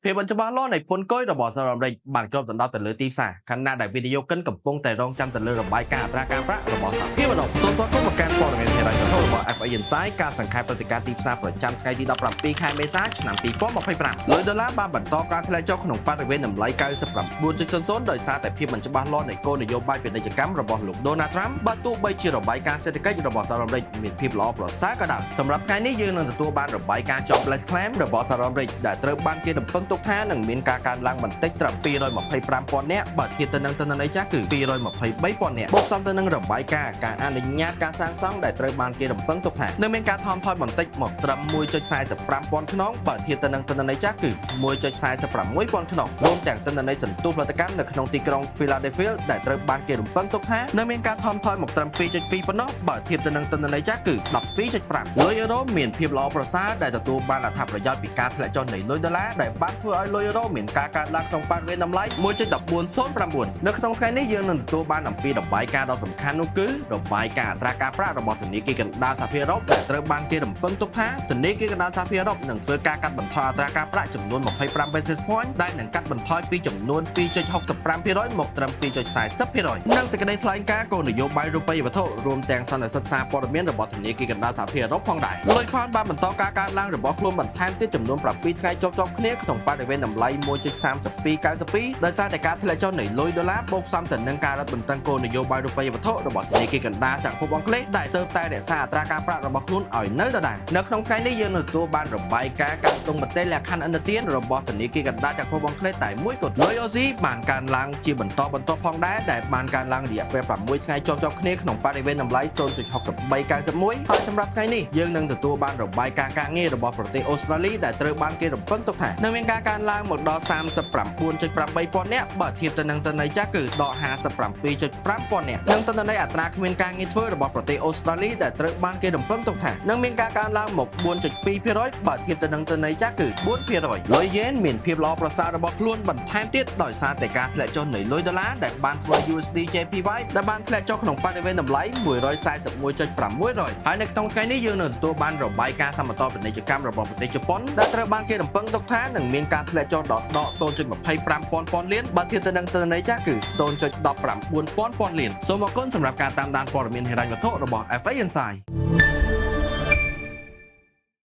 ភាពមិនច្បាស់លាស់នៃពន្ធគុយរបស់សហរដ្ឋអាមេរិកបានគ្របដណ្ដប់ទៅលើទីផ្សារខណៈដែលវីដេអូកិនកំពុងតែរងចាំទៅលើរបាយការណ៍អត្រាការប្រាក់របស់សហភាពអឺរ៉ុបសូមស្វាគមន៍មកកាន់ព័ត៌មានហេរ៉ាច់របស់ FA Insight ការសង្ខេបព្រឹត្តិការណ៍ទីផ្សារប្រចាំថ្ងៃទី17ខែមេសាឆ្នាំ2025លុយដុល្លារបានបន្តការធ្លាក់ចុះក្នុងបរិវេណតម្លៃ 99.00 ដោយសារតែភាពមិនច្បាស់លាស់នៃគោលនយោបាយពាណិជ្ជកម្មរបស់លោក Donald Trump បើទោះបីជារបាយការណ៍សេដ្ឋកិច្ចរបស់សហរដ្ឋអាមេរិកមានភាពល្អប្រសើរក៏ដោយសម្រាប់ថ្ងៃនេះយើងនឹងទទួលបានរបាយការណ៍ Jobless Claim របស់សហរដ្ឋអាមេរិកដែលត្រូវបានគេរំពឹងទុកថានឹងមានការកើនឡើងបន្តិចត្រឹម 225,000 នាក់បើធៀបទៅនឹងទិន្នន័យចាស់គឺ 223,000 នាក់បូកសរុបទៅនឹងរបាយការណ៍ការអនុញ្ញាតការសាងសង់ដែលត្រូវបានគេរំពឹងទុកថានឹងមានការថមថយបន្តិចមកត្រឹម 1.45,000 ខ្នងបើធៀបទៅនឹងទិន្នន័យចាស់គឺ 1.46,000 ខ្នងរួមទាំងទិន្នន័យសន្ទុះផលិតកម្មនៅក្នុងទីក្រុង Philadelphia ដែលត្រូវបានគេរំពឹងទុកថានឹងមានការថមថយមកត្រឹម 2.2 ប៉ុណ្ណោះបើធៀបទៅនឹងទិន្នន័យចាស់គឺ 12.5 លុយអឺរ៉ូមានភាពល្អប្រសើរដែលទទួលបានអត្ថប្រយោជន៍ពីការធ្លាក់ចុះនៃលុយដុល្លារដែលបានធ្វើឲ្យលុយអឺរ៉ូមានការកើនឡើងក្នុងបរិវេណតម្លៃ 1.1409 នៅក្នុងថ្ងៃនេះយើងនឹងទទួលបានអំពីរបាយការណ៍ដ៏សំខាន់នោះគឺរបាយការណ៍អត្រាការប្រាក់របស់ធនាគារកណ្ដាលសហភាពអឺរ៉ុបដែលត្រូវបានគេរំពឹងទុកថាធនាគារកណ្ដាលសហភាពអឺរ៉ុបនឹងធ្វើការកាត់បន្ថយអត្រាការប្រាក់ចំនួន25 basis point ដែលនឹងកាត់បន្ថយពីចំនួន 2.65% មកត្រឹម 2.40% និងសេចក្តីថ្លែងការណ៍គោលនយោបាយរូបិយវត្ថុរួមទាំងសន្និសីទសារព័ត៌មានរបស់ធនាគារកណ្ដាលសហភាពអឺរ៉ុបផងដែរលុយផនបានបន្តការកើនឡើងរបស់ខ្លួនបន្ថែមទៀតចំនួន7ថ្ងៃជាប់ៗគ្នាក្នុងបរិវេណតម្លៃ 1.3292 ដោយសារតែការធ្លាក់ចុះនៃលុយដុល្លារបូកផ្សំទៅនឹងការរឹតបន្តឹងគោលនយោបាយរូបិយវត្ថុរបស់ធនាគារកណ្ដាលចក្រភពអង់គ្លេសដែលទើបតែរក្សាអត្រាការប្រាក់របស់ខ្លួនឲ្យនៅដដែលនៅក្នុងថ្ងៃនេះយើងនឹងទទួលបានរបាយការណ៍ការស្ទង់មតិលក្ខខណ្ឌឥណទានរបស់ធនាគារកណ្ដាលចក្រភពអង់គ្លេសតែមួយគត់លុយអូស៊ីបានកើនឡើងជាបន្តបន្ទាប់ផងដែរដែលបានកើនឡើងរយៈពេល6ថ្ងៃជាប់ៗគ្នាក្នុងបរិវេណតម្លៃ 0.6391 ហើយសម្រាប់ថ្ងៃនេះយើងនឹងទទួលបានរបាយការណ៍ការងាររបស់ប្រទេសអូស្ត្រាលីដែលត្រូវបានគេរំពឹងទុកថានឹងមានការកើនឡើងមកដល់ 39.8000 នាក់បើធៀបទៅនឹងទិន្នន័យចាស់គឺដក 57.5000 នាក់និងទិន្នន័យអត្រាគ្មានការងារធ្វើរបស់ប្រទេសអូស្ត្រាលីដែលត្រូវបានគេរំពឹងទុកថានឹងមានការកើនឡើងមក 4.2% បើធៀបទៅនឹងទិន្នន័យចាស់គឺ 4% លុយយេនមានភាពល្អប្រសើររបស់ខ្លួនបន្ថែមទៀតដោយសារតែការធ្លាក់ចុះនៃលុយដុល្លារដែលបានធ្វើ USD JPY ដែលបានធ្លាក់ចុះក្នុងបរិវេណតម្លៃ 141.600 ហើយនៅក្នុងថ្ងៃនេះយើងនឹងទទួលបានរបាយការណ៍សមតុល្យពាណិជ្ជកម្មរបស់ប្រទេសជប៉ុនដែលត្រូវបានគេរំពឹងទុកថានឹងមានការធ្លាក់ចុះដល់ដក 0.25,000 លានបើធៀបទៅនឹងទិន្នន័យចាស់គឺ 0.19000 លានសូមអរគុណសម្រាប់ការតាមដានព័ត៌មានហិរញ្ញវត្ថុរបស់ FA Insight